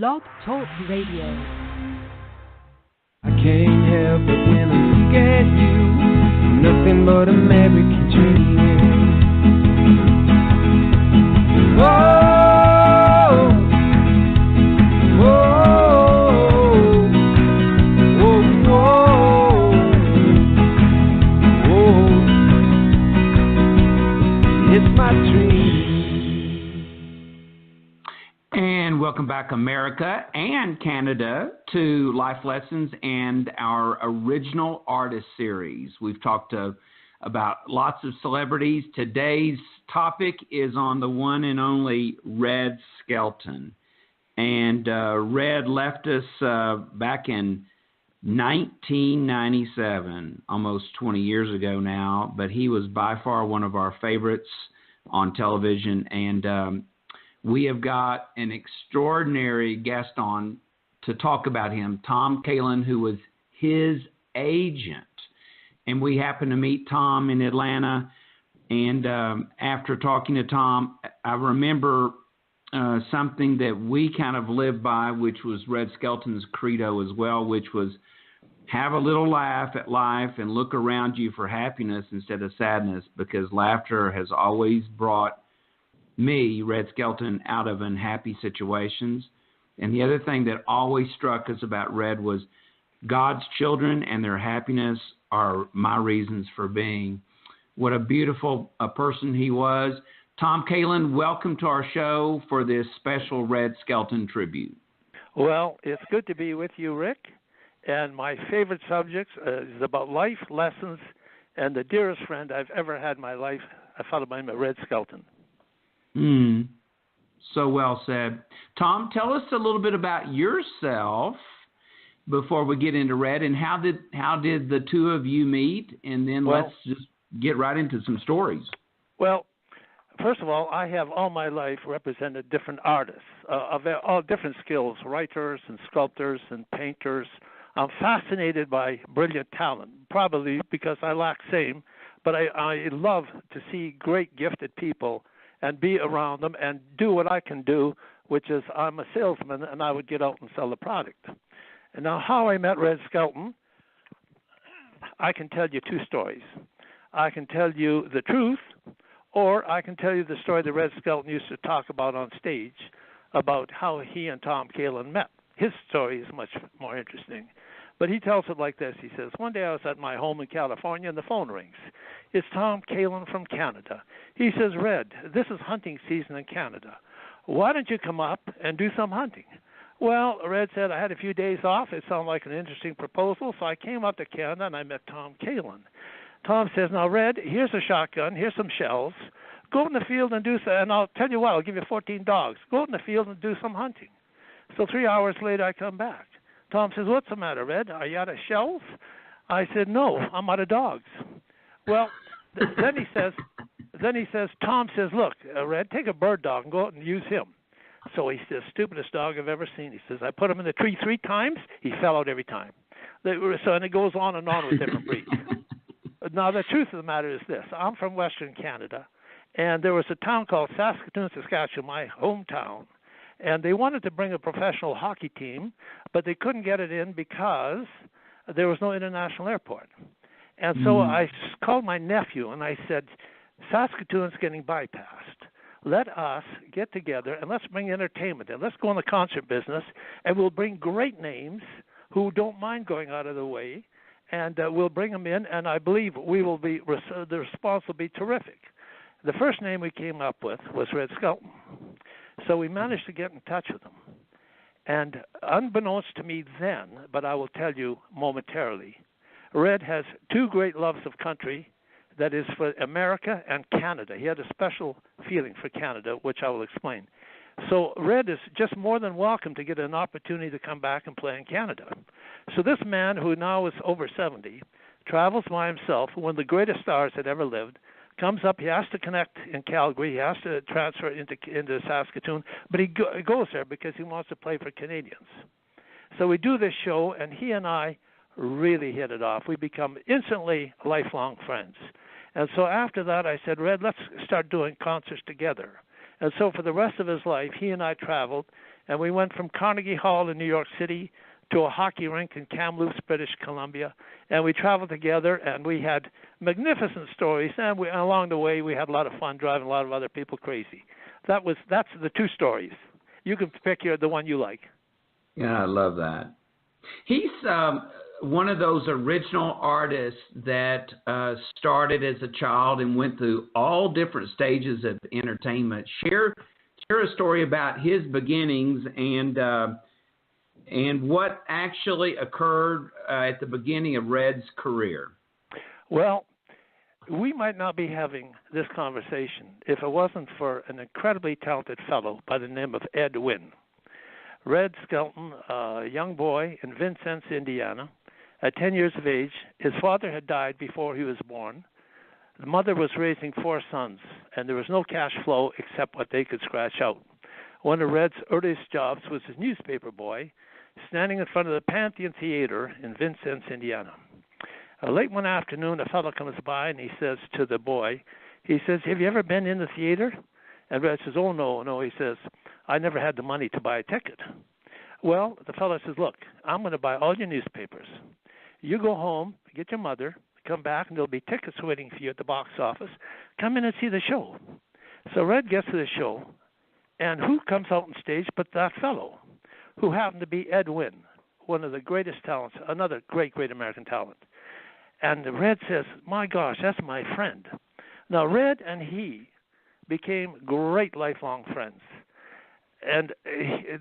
Blog Talk Radio. I can't help it when I look at you. Nothing but American dream. Oh, oh, oh, oh, oh. It's my dream. And welcome back, America and Canada, to Life Lessons and our original artist series. We've talked about lots of celebrities. Today's topic is on the one and only Red Skelton. And Red left us back in 1997, almost 20 years ago now, but he was by far one of our favorites on television. And we have got an extraordinary guest on to talk about him, Tom Kalyn, who was his agent. And we happened to meet Tom in Atlanta. And after talking to Tom, I remember something that we kind of lived by, which was Red Skelton's credo as well, which was have a little laugh at life and look around you for happiness instead of sadness, because laughter has always brought me, Red Skelton, out of unhappy situations. And the other thing that always struck us about Red was God's children and their happiness are my reasons for being. What a beautiful person he was. Tom Kalyn, welcome to our show for this special Red Skelton tribute. Well, it's good to be with you, Rick. And my favorite subject is about life lessons, and the dearest friend I've ever had in my life, I thought about him at Red Skelton. So well said. Tom, tell us a little bit about yourself before we get into Red, and how did the two of you meet? And then let's just get right into some stories. Well, first of all, I have all my life represented different artists of all different skills, writers and sculptors and painters. I'm fascinated by brilliant talent, probably because I lack same, but I love to see great gifted people and be around them and do what I can do, which is I'm a salesman and I would get out and sell the product. And now how I met Red Skelton, I can tell you two stories. I can tell you the truth, or I can tell you the story that Red Skelton used to talk about on stage about how he and Tom Kalyn met. His story is much more interesting. But he tells it like this. He says, one day I was at my home in California and the phone rings. It's Tom Kalyn from Canada. He says, Red, this is hunting season in Canada. Why don't you come up and do some hunting? Well, Red said, I had a few days off. It sounded like an interesting proposal, so I came up to Canada and I met Tom Kalyn. Tom says, now, Red, here's a shotgun, here's some shells. Go out in the field and do some, and I'll tell you what, I'll give you 14 dogs. Go out in the field and do some hunting. So 3 hours later, I come back. Tom says, what's the matter, Red? Are you out of shells? I said, no, I'm out of dogs. Well, then he says, Tom says, look, Red, take a bird dog and go out and use him. So he says, stupidest dog I've ever seen. He says, I put him in the tree 3 times. He fell out every time. So, and it goes on and on with different breeds. Now, the truth of the matter is this. I'm from Western Canada, and there was a town called Saskatoon, Saskatchewan, my hometown, and they wanted to bring a professional hockey team, but they couldn't get it in because there was no international airport. And so I called my nephew, and I said, Saskatoon's getting bypassed. Let us get together, and let's bring entertainment in. Let's go in the concert business, and we'll bring great names who don't mind going out of the way, and we'll bring them in, and I believe we will be the response will be terrific. The first name we came up with was Red Skelton. So we managed to get in touch with him. And unbeknownst to me then, but I will tell you momentarily, Red has 2 great loves of country, that is for America and Canada. He had a special feeling for Canada, which I will explain. So Red is just more than welcome to get an opportunity to come back and play in Canada. So this man, who now is over 70, travels by himself, one of the greatest stars that ever lived, comes up. He has to connect in Calgary. He has to transfer into Saskatoon, but he goes there because he wants to play for Canadians. So we do this show, and he and I really hit it off. We become instantly lifelong friends. And so after that, I said, Red, let's start doing concerts together. And so for the rest of his life, he and I traveled, And we went from Carnegie Hall in New York City to a hockey rink in Kamloops, British Columbia. And we traveled together, and we had magnificent stories. And along the way, we had a lot of fun driving a lot of other people crazy. That's the two stories. You can pick the one you like. Yeah, I love that. He's one of those original artists that started as a child and went through all different stages of entertainment. Share a story about his beginnings and what actually occurred at the beginning of Red's career. Well, we might not be having this conversation if it wasn't for an incredibly talented fellow by the name of Ed Wynn. Red Skelton, a young boy in Vincennes, Indiana. At 10 years of age, his father had died before he was born. The mother was raising 4 sons, and there was no cash flow except what they could scratch out. One of Red's earliest jobs was as newspaper boy, standing in front of the Pantheon Theater in Vincennes, Indiana. Late one afternoon, a fellow comes by, and he says to the boy, he says, "Have you ever been in the theater?" And Red says, "Oh, no." He says, "I never had the money to buy a ticket." Well, the fellow says, "Look, I'm going to buy all your newspapers. You go home, get your mother, come back, and there'll be tickets waiting for you at the box office. Come in and see the show." So Red gets to the show, and who comes out on stage but that fellow, who happened to be Ed Wynn, one of the greatest talents, another great American talent. And Red says, "My gosh, that's my friend." Now, Red and he became great lifelong friends. And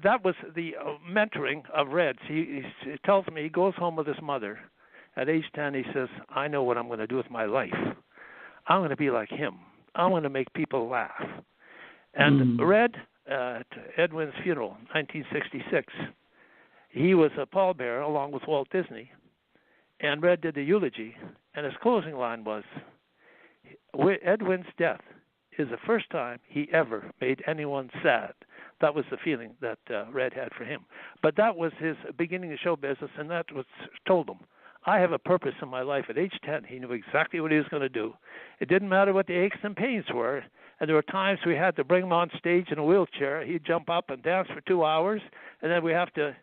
that was the mentoring of Red. He tells me he goes home with his mother. At age 10, he says, "I know what I'm going to do with my life. I'm going to be like him. I'm going to make people laugh." And Red, at Edwin's funeral, 1966, he was a pallbearer along with Walt Disney. And Red did the eulogy. And his closing line was, "Edwin's death is the first time he ever made anyone sad." That was the feeling that Red had for him. But that was his beginning of show business, and that was told him, "I have a purpose in my life." At age 10, he knew exactly what he was going to do. It didn't matter what the aches and pains were, and there were times we had to bring him on stage in a wheelchair. He'd jump up and dance for 2 hours, and then we have to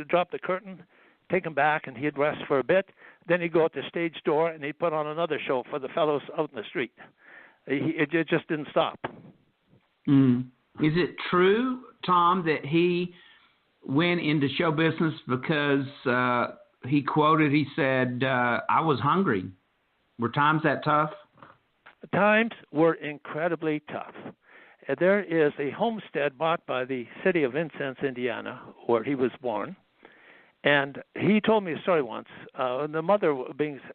drop the curtain, take him back, and he'd rest for a bit. Then he'd go out the stage door, and he'd put on another show for the fellows out in the street. It just didn't stop. Is it true, Tom, that he went into show business because he said, "I was hungry"? Were times that tough? Times were incredibly tough. There is a homestead bought by the city of Vincennes, Indiana, where he was born. And he told me a story once, the mother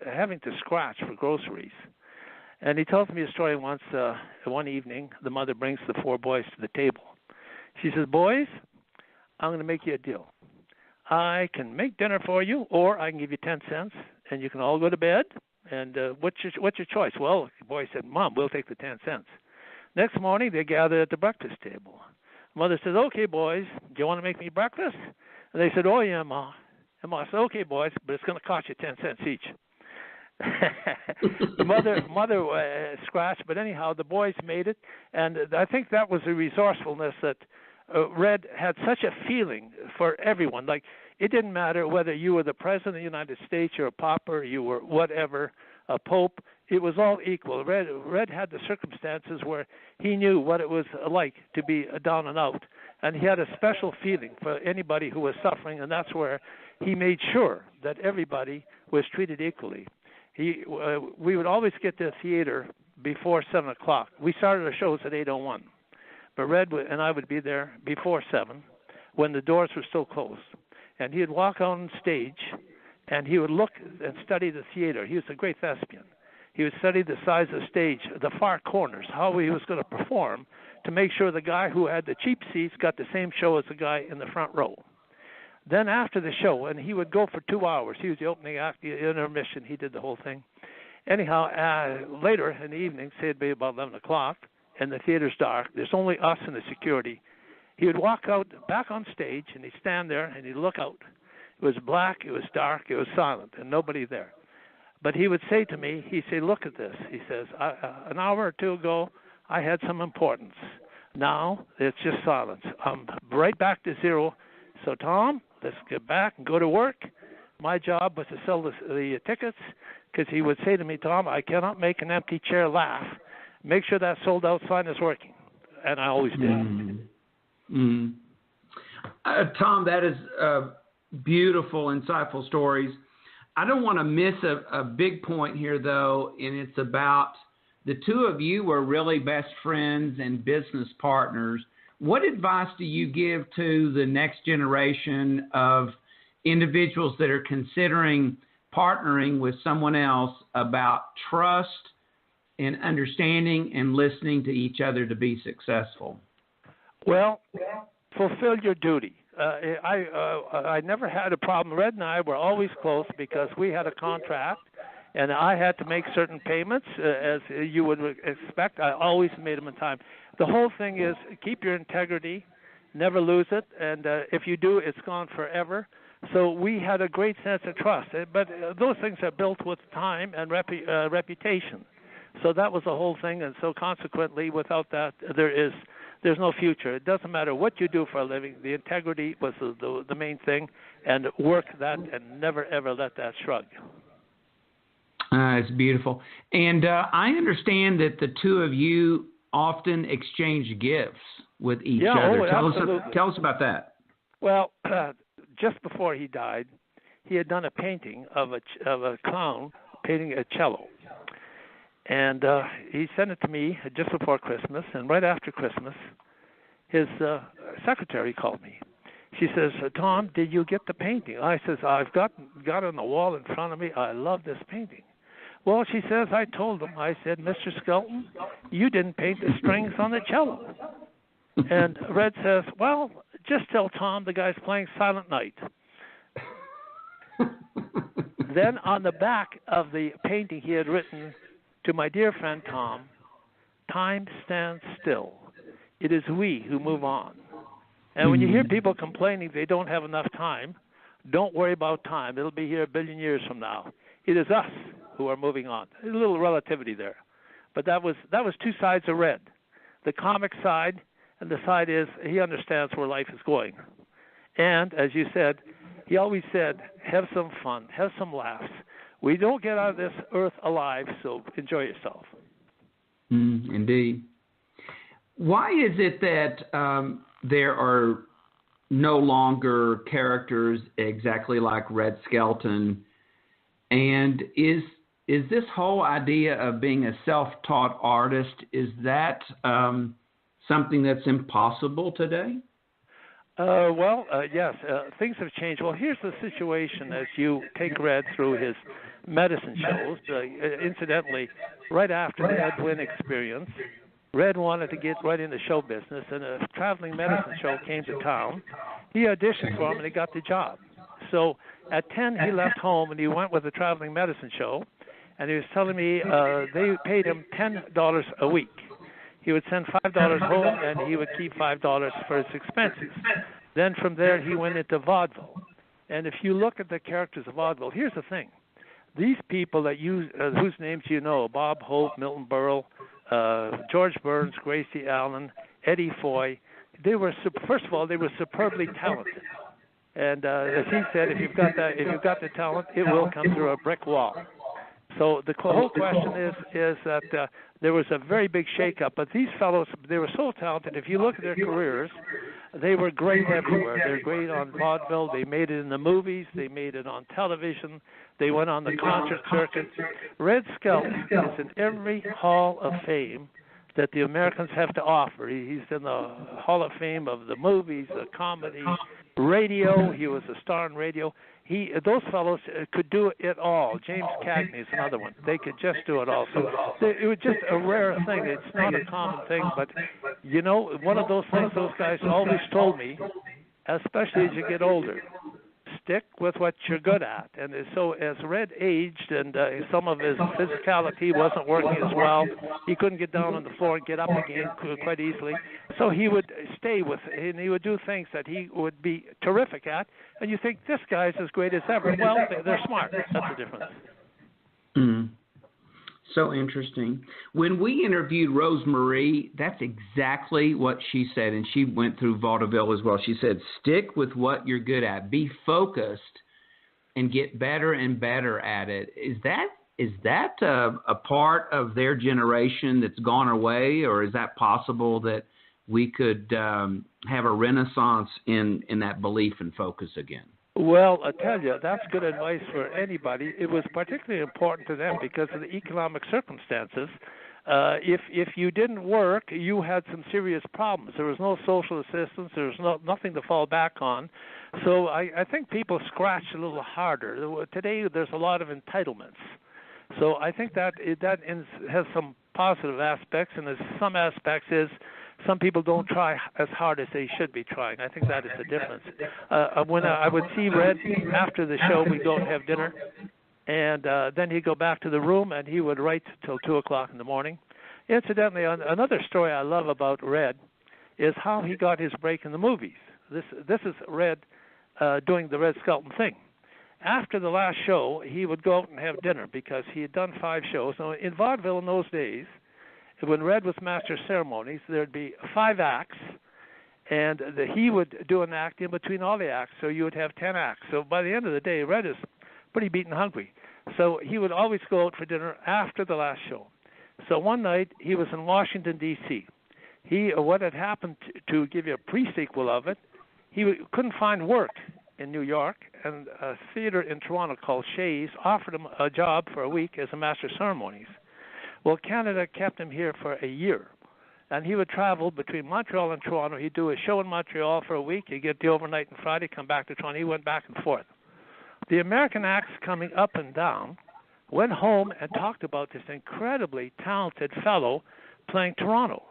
having to scratch for groceries. And he tells me a story once, one evening, the mother brings the 4 boys to the table. She says, "Boys, I'm going to make you a deal. I can make dinner for you, or I can give you 10 cents, and you can all go to bed. And what's your choice?" Well, the boy said, "Mom, we'll take the 10 cents. Next morning, they gathered at the breakfast table. Mother says, "Okay, boys, do you want to make me breakfast?" And they said, "Oh, yeah, Ma." And Ma said, "Okay, boys, but it's going to cost you 10 cents each." The mother scratched, but anyhow, the boys made it, and I think that was the resourcefulness that Red had such a feeling for everyone. Like, it didn't matter whether you were the president of the United States, you're a pauper, you were whatever, a pope. It was all equal. Red had the circumstances where he knew what it was like to be down and out, and he had a special feeling for anybody who was suffering, and that's where he made sure that everybody was treated equally. We would always get to the theater before 7 o'clock. We started our shows at 8:01, but Red and I would be there before 7 when the doors were still closed. And he would walk on stage, and he would look and study the theater. He was a great thespian. He would study the size of the stage, the far corners, how he was going to perform to make sure the guy who had the cheap seats got the same show as the guy in the front row. Then after the show, and he would go for 2 hours. He was the opening act, the intermission. He did the whole thing. Anyhow, later in the evening, say it'd be about 11 o'clock, and the theater's dark. There's only us and the security. He would walk out back on stage, and he'd stand there, and he'd look out. It was black, it was dark, it was silent, and nobody there. But he would say to me, he'd say, "Look at this." He says, "An hour or two ago, I had some importance. Now it's just silence. I'm right back to zero. So, Tom, let's get back and go to work. My job was to sell the tickets, because he would say to me, Tom, I cannot make an empty chair laugh. Make sure that sold-out sign is working. And I always did. Tom, that is beautiful, insightful stories. I don't want to miss a big point here, though, and it's about the two of you were really best friends and business partners. What advice do you give to the next generation of individuals that are considering partnering with someone else about trust and understanding and listening to each other to be successful? Well, fulfill your duty. I never had a problem. Red and I were always close because we had a contract, and I had to make certain payments, as you would expect. I always made them in time. The whole thing is keep your integrity, never lose it, and if you do, it's gone forever. So we had a great sense of trust, but those things are built with time and reputation. So that was the whole thing, and so consequently, without that, there's no future. It doesn't matter what you do for a living. The integrity was the main thing, and work that and never, ever let that shrug. It's beautiful. And I understand that the two of you often exchange gifts with each other. Tell us about that. Well, just before he died, he had done a painting of a clown painting a cello. And he sent it to me just before Christmas, and right after Christmas, his secretary called me. She says, Tom, did you get the painting? I says, I've got it on the wall in front of me. I love this painting. Well, she says, I told him, I said, Mr. Skelton, you didn't paint the strings on the cello. And Red says, well, just tell Tom the guy's playing Silent Night. Then on the back of the painting he had written, to my dear friend Tom, time stands still. It is we who move on. And when you hear people complaining they don't have enough time, don't worry about time. It'll be here a billion years from now. It is us who are moving on. There's a little relativity there. But that was two sides of Red. The comic side, and the side is he understands where life is going. And, as you said, he always said, have some fun, have some laughs. We don't get out of this earth alive, so enjoy yourself. Indeed. Why is it that there are no longer characters exactly like Red Skelton? And is this whole idea of being a self-taught artist, is that something that's impossible today? Yes, things have changed. Well, here's the situation as you take Red through his medicine shows. Incidentally, right after the Ed Wynn experience, Red wanted to get right into show business, and a traveling medicine show came to town. He auditioned for him, and he got the job. So at 10, he left home, and he went with the traveling medicine show, and he was telling me they paid him $10 a week. He would send $5 home, and he would keep $5 for his expenses. Then from there, he went into vaudeville. And if you look at the characters of vaudeville, here's the thing. These people that whose names you know, Bob Hope, Milton Berle, George Burns, Gracie Allen, Eddie Foy, first of all, they were superbly talented. And as he said, if you've got the talent, it will come through a brick wall. So the whole question is that there was a very big shakeup. But these fellows, they were so talented. If you look at their careers, they were great everywhere. They were great on vaudeville. They made it in the movies. They made it on television. They went on the concert circuit. Red Skelton is in every Hall of Fame that the Americans have to offer. He's in the Hall of Fame of the movies, the comedy, radio. He was a star in radio. Those fellows could do it all. James Cagney is another one. They could just do it all. So it was just a rare thing. It's not a common thing, but one of those things those guys always told me, especially as you get older, stick with what you're good at. And so as Red aged and some of his physicality wasn't working as well, he couldn't get down on the floor and get up again quite easily. So he would stay with it, and he would do things that he would be terrific at. And you think, this guy's as great as ever. Well, they're smart. That's the difference. So interesting. When we interviewed Rose Marie, that's exactly what she said, and she went through vaudeville as well. She said, stick with what you're good at. Be focused and get better and better at it. Is that a part of their generation that's gone away, or is that possible that we could have a renaissance in that belief and focus again? Well, I tell you, that's good advice for anybody. It was particularly important to them because of the economic circumstances. If you didn't work, you had some serious problems. There was no social assistance. There was nothing to fall back on. So I think people scratched a little harder. Today, there's a lot of entitlements. So I think that has some positive aspects, and there's some aspects is some people don't try as hard as they should be trying. I think that is the difference. When I would see Red after the show, we'd go and have dinner, and then he'd go back to the room, and he would write till 2 o'clock in the morning. Incidentally, another story I love about Red is how he got his break in the movies. This is Red doing the Red Skelton thing. After the last show, he would go out and have dinner because he had done 5 shows. Now, in vaudeville in those days, when Red was master of ceremonies, there'd be 5 acts, and he would do an act in between all the acts, so you would have 10 acts. So by the end of the day, Red is pretty beaten hungry. So he would always go out for dinner after the last show. So one night, he was in Washington, D.C. What had happened, to give you a pre-sequel of it, he couldn't find work in New York, and a theater in Toronto called Shays offered him a job for a week as a master of ceremonies. Well, Canada kept him here for a year, and he would travel between Montreal and Toronto. He'd do a show in Montreal for a week. He'd get the overnight on Friday, come back to Toronto. He went back and forth. The American acts coming up and down went home and talked about this incredibly talented fellow playing Toronto.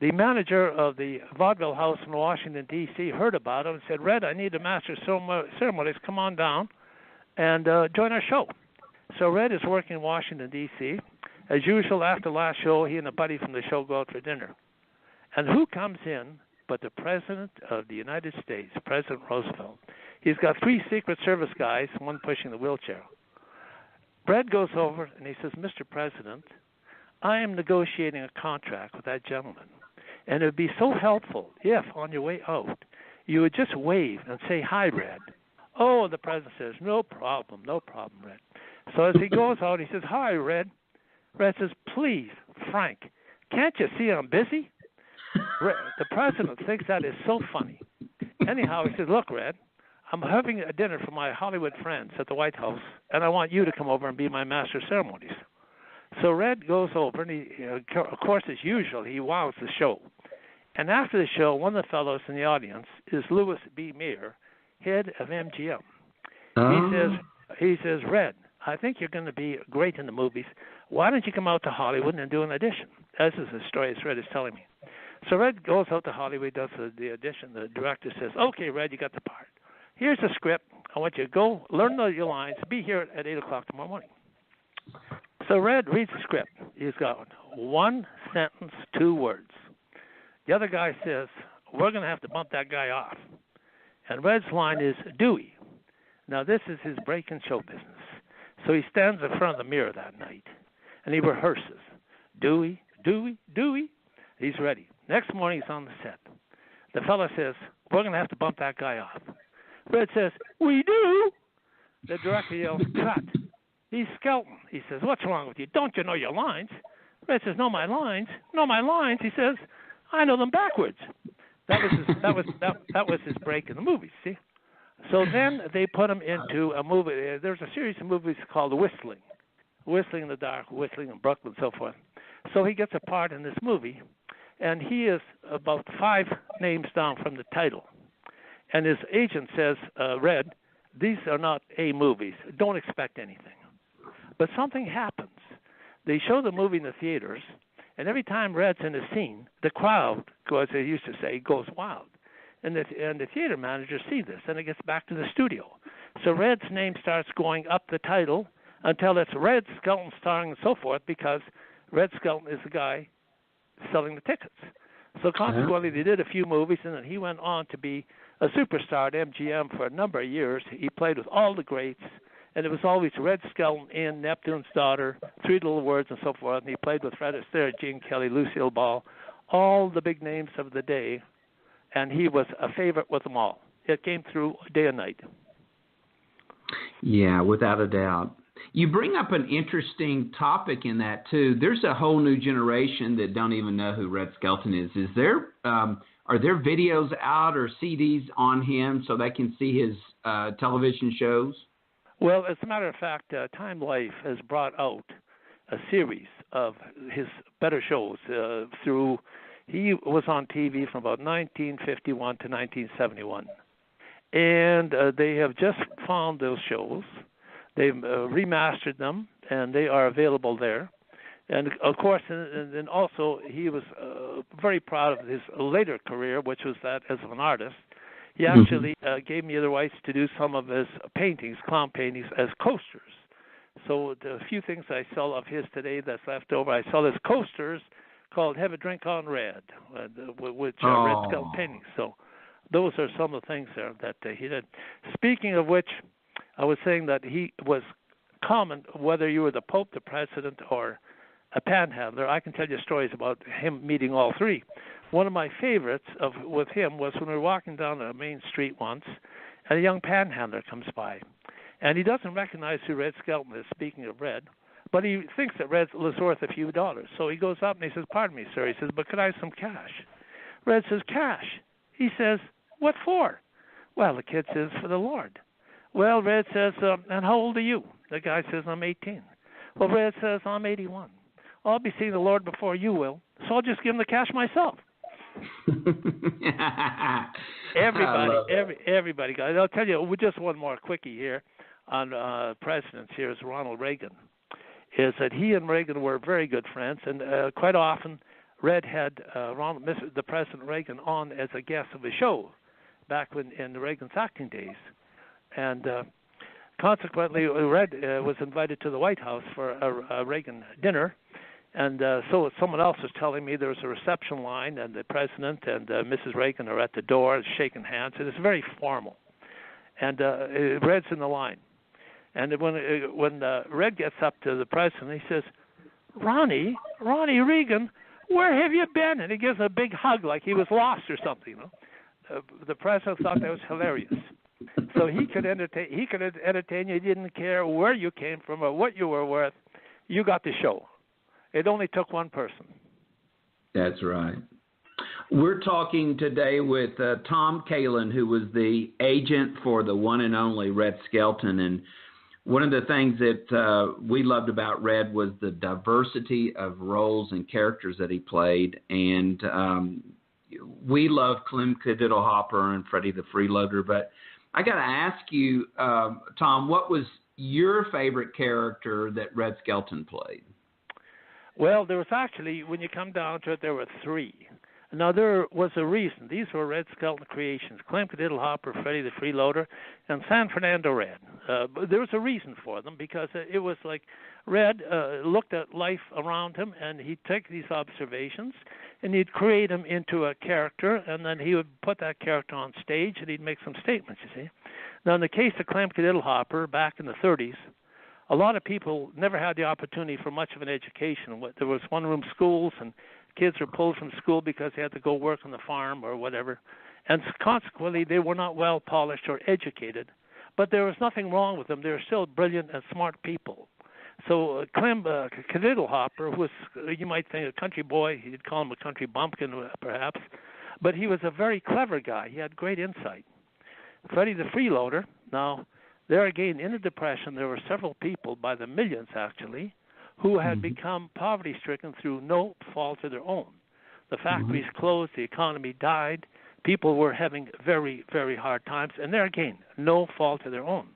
The manager of the Vaudeville House in Washington, D.C. heard about him and said, Red, I need a master of ceremonies. Come on down and join our show. So Red is working in Washington, D.C. As usual, after the last show, he and a buddy from the show go out for dinner. And who comes in but the President of the United States, President Roosevelt. He's got 3 Secret Service guys, one pushing the wheelchair. Red goes over and he says, Mr. President, I am negotiating a contract with that gentleman. And it would be so helpful if, on your way out, you would just wave and say, hi, Red. Oh, the president says, no problem, Red. So as he goes out, he says, hi, Red. Red says, please, Frank, can't you see I'm busy? The president thinks that is so funny. Anyhow, he says, look, Red, I'm having a dinner for my Hollywood friends at the White House, and I want you to come over and be my master of ceremonies. So Red goes over, and he, of course, as usual, he wows the show. And after the show, one of the fellows in the audience is Louis B. Mayer, head of MGM. He says, Red, I think you're going to be great in the movies. Why don't you come out to Hollywood and do an audition? This is the story as Red is telling me. So Red goes out to Hollywood, does the audition. The director says, okay, Red, you got the part. Here's the script. I want you to go learn your lines. Be here at 8 o'clock tomorrow morning. So Red reads the script. He's got 1 sentence, 2 words. The other guy says, we're going to have to bump that guy off. And Red's line is, Dewey. Now, this is his break in show business. So he stands in front of the mirror that night, and he rehearses. Dewey, Dewey, Dewey. He's ready. Next morning, he's on the set. The fella says, we're going to have to bump that guy off. Red says, we do. The director yells, cut. He's Skelton. He says, what's wrong with you? Don't you know your lines? Red says, know my lines? Know my lines? He says, I know them backwards. That was his break in the movies, see? So then they put him into a movie. There's a series of movies called Whistling. Whistling in the Dark, Whistling in Brooklyn, and so forth. So he gets a part in this movie, and he is about 5 names down from the title. And his agent says, Red, these are not A movies. Don't expect anything. But something happens. They show the movie in the theaters, and every time Red's in a scene, the crowd, as they used to say, goes wild. And the theater managers see this, and it gets back to the studio. So Red's name starts going up the title until it's Red Skelton starring and so forth, because Red Skelton is the guy selling the tickets. So consequently, they did a few movies, and then he went on to be a superstar at MGM for a number of years. He played with all the greats, and it was always Red Skelton in Neptune's Daughter, Three Little Words, and so forth. And he played with Fred Astaire, Gene Kelly, Lucille Ball, all the big names of the day, and he was a favorite with them all. It came through day and night. Yeah, without a doubt. You bring up an interesting topic in that, too. There's a whole new generation that don't even know who Red Skelton is. Are there videos out or CDs on him so they can see his television shows? Well, as a matter of fact, Time Life has brought out a series of his better shows through. He was on TV from about 1951 to 1971. And they have just found those shows. They've remastered them, and they are available there. And, of course, and also he was very proud of his later career, which was that as an artist. He actually gave me the rights to do some of his paintings, clown paintings, as coasters. So the few things I sell of his today that's left over, I sell his coasters called Have a Drink on Red, which are Red Skelton paintings. So those are some of the things there that he did. Speaking of which, I was saying that he was common, whether you were the Pope, the President, or a panhandler. I can tell you stories about him meeting all three. One of my favorites with him was when we were walking down a main street once, and a young panhandler comes by. And he doesn't recognize who Red Skelton is, speaking of Red, but he thinks that Red was worth a few dollars. So he goes up and he says, "Pardon me, sir." He says, "But could I have some cash?" Red says, "Cash?" He says, "What for?" Well, the kid says, "For the Lord." Well, Red says, "And how old are you?" The guy says, "I'm 18. Well, Red says, "I'm 81. I'll be seeing the Lord before you will, so I'll just give him the cash myself." Everybody, guys. I'll tell you, just one more quickie here on presidents here is Ronald Reagan. Is that he and Reagan were very good friends, and quite often Red had the President Reagan on as a guest of a show back in Reagan's acting days. And consequently, Red was invited to the White House for a Reagan dinner. And so someone else was telling me there was a reception line, and the President and Mrs. Reagan are at the door shaking hands. And it's very formal. And Red's in the line. And when Red gets up to the President, he says, Ronnie Reagan, where have you been?" And he gives a big hug like he was lost or something. You know? The President thought that was hilarious. So he could entertain you. He didn't care where you came from or what you were worth. You got the show. It only took one person. That's right. We're talking today with Tom Kalyn, who was the agent for the one and only Red Skelton. And one of the things that we loved about Red was the diversity of roles and characters that he played. And we love Clem Hopper and Freddie the Freeloader. But I got to ask you, Tom, what was your favorite character that Red Skelton played? Well, there was actually, when you come down to it, there were three. Now, there was a reason. These were Red Skelton creations, Clem Hopper, Freddie the Freeloader, and San Fernando Red. There was a reason for them because it was like Red looked at life around him, and he'd take these observations, and he'd create him into a character, and then he would put that character on stage, and he'd make some statements, you see. Now, in the case of Clem Hopper, back in the 30s, a lot of people never had the opportunity for much of an education. There was one-room schools, and kids were pulled from school because they had to go work on the farm or whatever. And consequently, they were not well polished or educated. But there was nothing wrong with them. They were still brilliant and smart people. So Clem Hopper, who was, you might think, a country boy. You'd call him a country bumpkin, perhaps. But he was a very clever guy. He had great insight. Freddie the Freeloader, now, there again, in the Depression, there were several people, by the millions actually, who had become poverty-stricken through no fault of their own. The factories closed, the economy died, people were having very, very hard times, and there again, no fault of their own.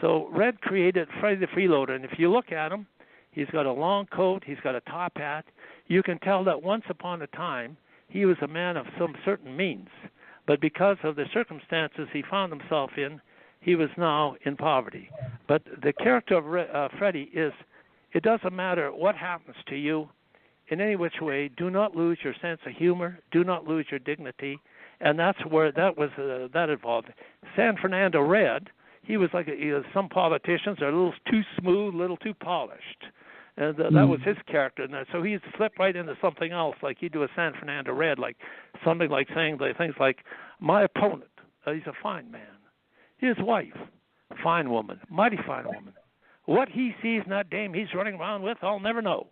So Red created Freddie the Freeloader, and if you look at him, he's got a long coat, he's got a top hat. You can tell that once upon a time, he was a man of some certain means, but because of the circumstances he found himself in, he was now in poverty. But the character of Freddie is, it doesn't matter what happens to you in any which way, do not lose your sense of humor, do not lose your dignity, and that's where that evolved. San Fernando Red, he was like some politicians are a little too smooth, a little too polished. And that was his character. And so he'd slip right into something else, like he'd do a San Fernando Red, like something like saying things like, my opponent, he's a fine man. His wife, fine woman, mighty fine woman. What he sees in that dame he's running around with, I'll never know.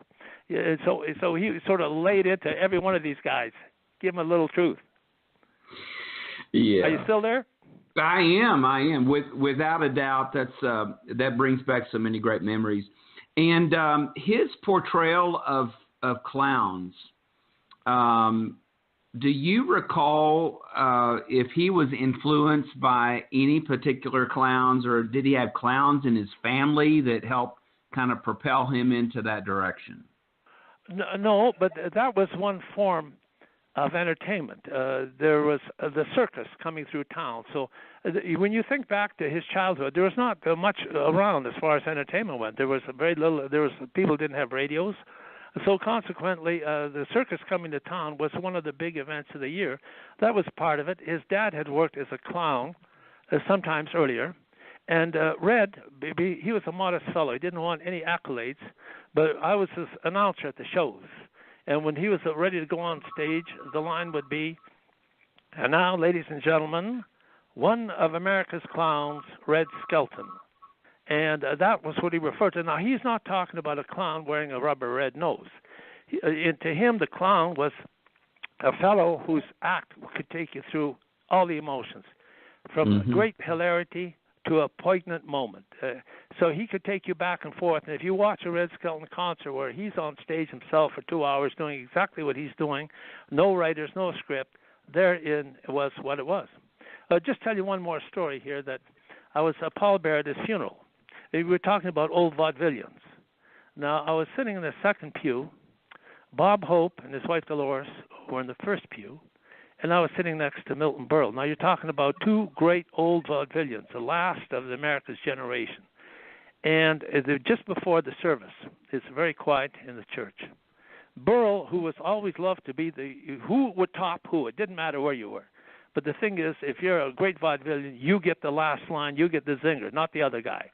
And so he sort of laid into every one of these guys, give him a little truth. Yeah. Are you still there? I am. Without a doubt, that brings back so many great memories. And his portrayal of clowns, do you recall if he was influenced by any particular clowns, or did he have clowns in his family that helped kind of propel him into that direction? No, but that was one form of entertainment. There was the circus coming through town. So when you think back to his childhood, there was not much around as far as entertainment went. There was very little. People didn't have radios. So consequently, the circus coming to town was one of the big events of the year. That was part of it. His dad had worked as a clown sometimes earlier. And Red, he was a modest fellow. He didn't want any accolades. But I was his announcer at the shows. And when he was ready to go on stage, the line would be, and now, ladies and gentlemen, one of America's clowns, Red Skelton. And that was what he referred to. Now, he's not talking about a clown wearing a rubber red nose. To him, the clown was a fellow whose act could take you through all the emotions, from great hilarity to a poignant moment. So he could take you back and forth. And if you watch a Red Skelton concert where he's on stage himself for 2 hours doing exactly what he's doing, no writers, no script, therein was what it was. Just tell you one more story here, that I was a pallbearer at his funeral. We were talking about old vaudevillians. Now, I was sitting in the second pew. Bob Hope and his wife Dolores were in the first pew, and I was sitting next to Milton Berle. Now, you're talking about two great old vaudevillians, the last of America's generation. And just before the service, it's very quiet in the church. Berle, who was always loved to be who would top who, it didn't matter where you were. But the thing is, if you're a great vaudevillian, you get the last line, you get the zinger, not the other guy.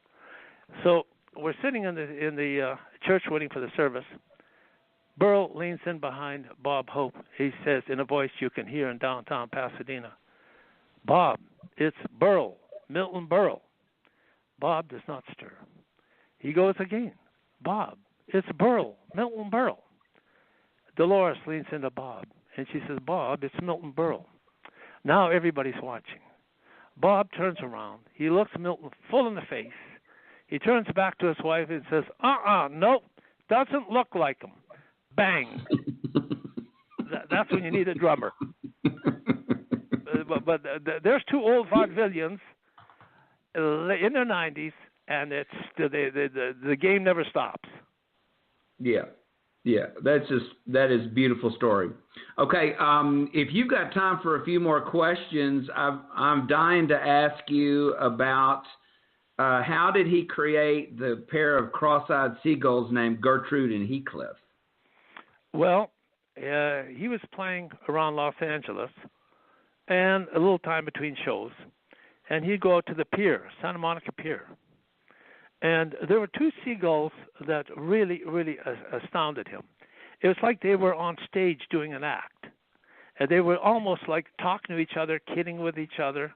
So we're sitting in the church waiting for the service. Berle leans in behind Bob Hope. He says in a voice you can hear in downtown Pasadena, "Bob, it's Berle, Milton Berle." Bob does not stir. He goes again, "Bob, it's Berle, Milton Berle." Dolores leans into Bob, and she says, "Bob, it's Milton Berle." Now everybody's watching. Bob turns around. He looks Milton full in the face. He turns back to his wife and says, nope, doesn't look like him. Bang. That's when you need a drummer. But there's two old vaudevillians in their 90s, and it's the game never stops. Yeah, that is a beautiful story. Okay, if you've got time for a few more questions, I'm dying to ask you about how did he create the pair of cross-eyed seagulls named Gertrude and Heathcliff? Well, he was playing around Los Angeles, and a little time between shows, and he'd go out to the pier, Santa Monica Pier. And there were two seagulls that really, really astounded him. It was like they were on stage doing an act. And they were almost like talking to each other, kidding with each other.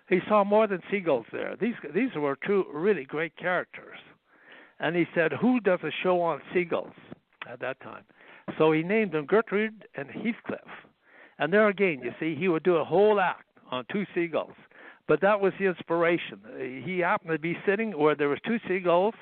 He saw more than seagulls there. These were two really great characters. And he said, who does a show on seagulls at that time? So he named them Gertrude and Heathcliff. And there again, you see, he would do a whole act on two seagulls. But that was the inspiration. He happened to be sitting where there was two seagulls.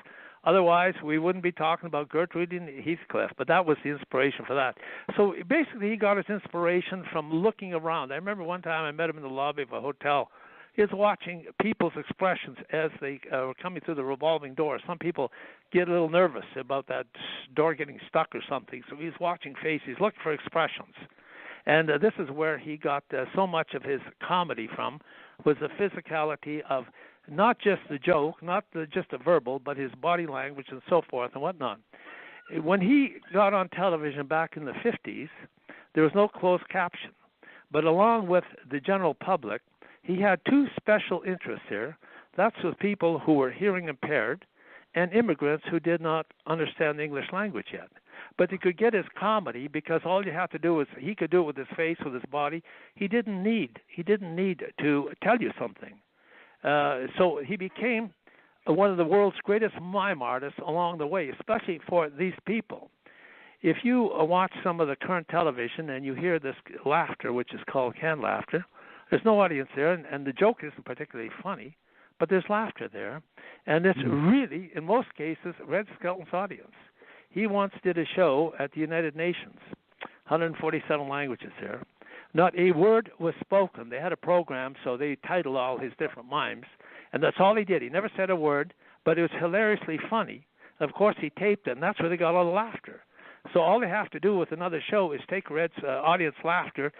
Otherwise, we wouldn't be talking about Gertrude and Heathcliff. But that was the inspiration for that. So basically, he got his inspiration from looking around. I remember one time I met him in the lobby of a hotel. He was watching people's expressions as they were coming through the revolving door. Some people get a little nervous about that door getting stuck or something. So he's watching faces, looking for expressions. And this is where he got so much of his comedy from, was the physicality of not just the joke, not just the verbal, but his body language and so forth and whatnot. When he got on television back in the 50s, there was no closed caption. But along with the general public, he had two special interests here. That's with people who were hearing impaired and immigrants who did not understand the English language yet. But he could get his comedy because all you have to do is he could do it with his face, with his body. He didn't need to tell you something. So he became one of the world's greatest mime artists along the way, especially for these people. If you watch some of the current television and you hear this laughter, which is called canned laughter, there's no audience there, and the joke isn't particularly funny, but there's laughter there. And it's really, in most cases, Red Skelton's audience. He once did a show at the United Nations, 147 languages there. Not a word was spoken. They had a program, so they titled all his different mimes, and that's all he did. He never said a word, but it was hilariously funny. Of course, he taped it, and that's where they got all the laughter. So all they have to do with another show is take Red's audience laughter,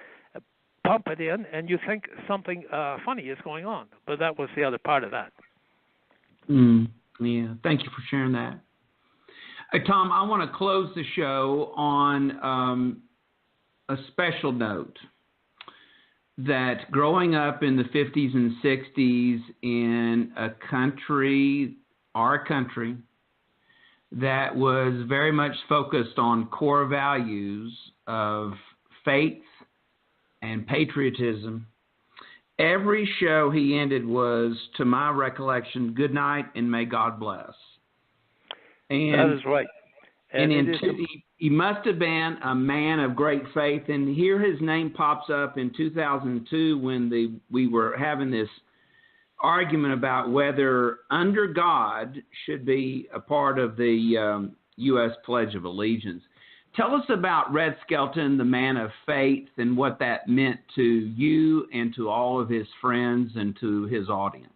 pump it in, and you think something funny is going on. But that was the other part of that. Yeah, thank you for sharing that. Tom, I want to close the show on a special note that growing up in the 50s and 60s in a country, our country, that was very much focused on core values of faith and patriotism, every show he ended was, to my recollection, good night and may God bless. And that is right. And he must have been a man of great faith. And here his name pops up in 2002 when we were having this argument about whether under God should be a part of the U.S. Pledge of Allegiance. Tell us about Red Skelton, the man of faith, and what that meant to you and to all of his friends and to his audience.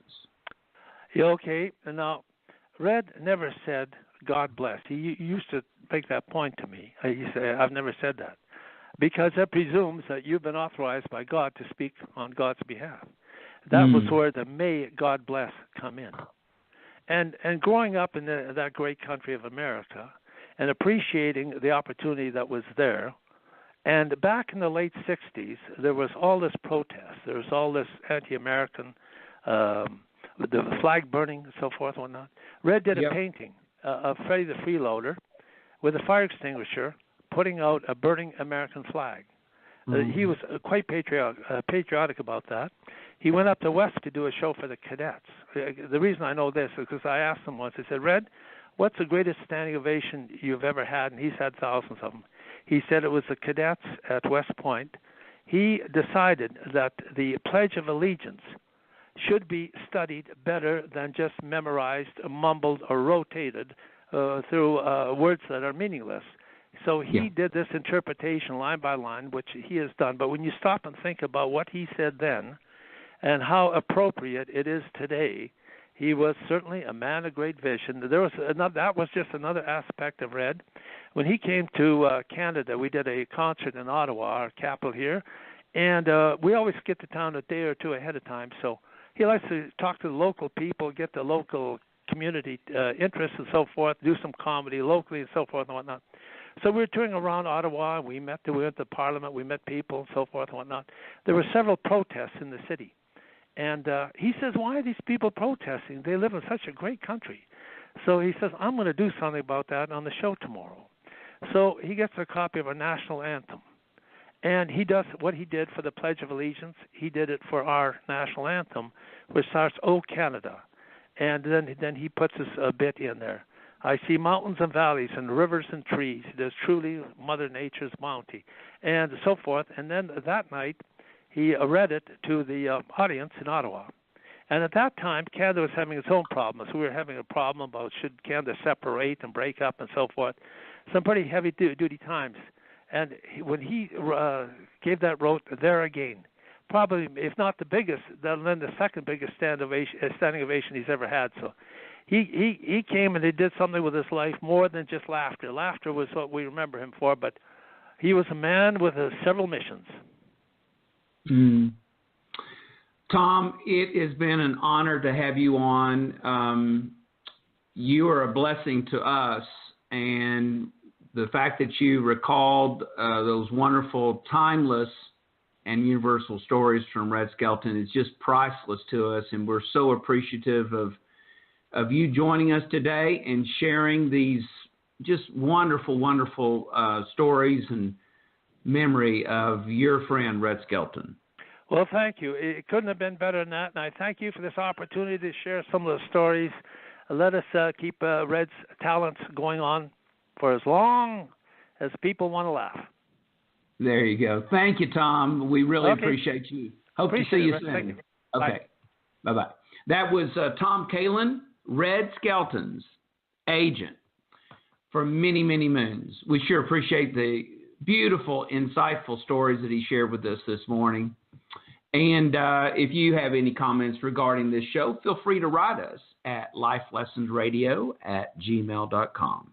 Yeah, okay. Now, Red never said, God bless. He used to make that point to me. He said, I've never said that. Because that presumes that you've been authorized by God to speak on God's behalf. That was where the may God bless come in. And growing up in that great country of America and appreciating the opportunity that was there, and back in the late 60s, there was all this protest. There was all this anti-American, the flag burning and so forth and whatnot. Red did a painting of Freddie the Freeloader with a fire extinguisher putting out a burning American flag. He was quite patriotic about that. He went up to West to do a show for the cadets. The reason I know this is because I asked him once, I said, Red, what's the greatest standing ovation you've ever had? And he's had thousands of them. He said it was the cadets at West Point. He decided that the Pledge of Allegiance should be studied better than just memorized, mumbled, or rotated through words that are meaningless. So he did this interpretation line by line, which he has done. But when you stop and think about what he said then and how appropriate it is today, he was certainly a man of great vision. That was just another aspect of Red. When he came to Canada, we did a concert in Ottawa, our capital here, and we always get to town a day or two ahead of time. So he likes to talk to the local people, get the local community interests and so forth, do some comedy locally and so forth and whatnot. So we were touring around Ottawa. We went to Parliament. We met people and so forth and whatnot. There were several protests in the city. And he says, why are these people protesting? They live in such a great country. So he says, I'm going to do something about that on the show tomorrow. So he gets a copy of our national anthem. And he does what he did for the Pledge of Allegiance. He did it for our national anthem, which starts, "O Canada." And then he puts this bit in there. I see mountains and valleys and rivers and trees. There's truly Mother Nature's bounty, and so forth. And then that night, he read it to the audience in Ottawa. And at that time, Canada was having its own problems. We were having a problem about should Canada separate and break up and so forth. Some pretty heavy-duty times. And when he gave that vote, there again, probably, if not the biggest, then the second biggest standing ovation he's ever had. So he came and he did something with his life more than just laughter. Laughter was what we remember him for, but he was a man with several missions. Tom, it has been an honor to have you on. You are a blessing to us, and the fact that you recalled those wonderful, timeless and universal stories from Red Skelton is just priceless to us, and we're so appreciative of you joining us today and sharing these just wonderful, wonderful stories and memory of your friend Red Skelton. Well, thank you. It couldn't have been better than that, and I thank you for this opportunity to share some of the stories. Let us keep Red's talents going on for as long as people want to laugh. There you go. Thank you, Tom. We really appreciate you. Hope to see you soon. Thank you. Okay. Bye-bye. That was Tom Kalyn, Red Skelton's agent for many, many moons. We sure appreciate the beautiful, insightful stories that he shared with us this morning. And if you have any comments regarding this show, feel free to write us at lifelessonsradio@gmail.com.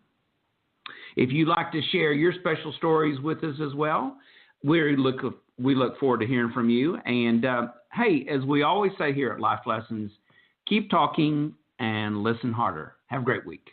If you'd like to share your special stories with us as well, we look forward to hearing from you. And, hey, as we always say here at Life Lessons, keep talking and listen harder. Have a great week.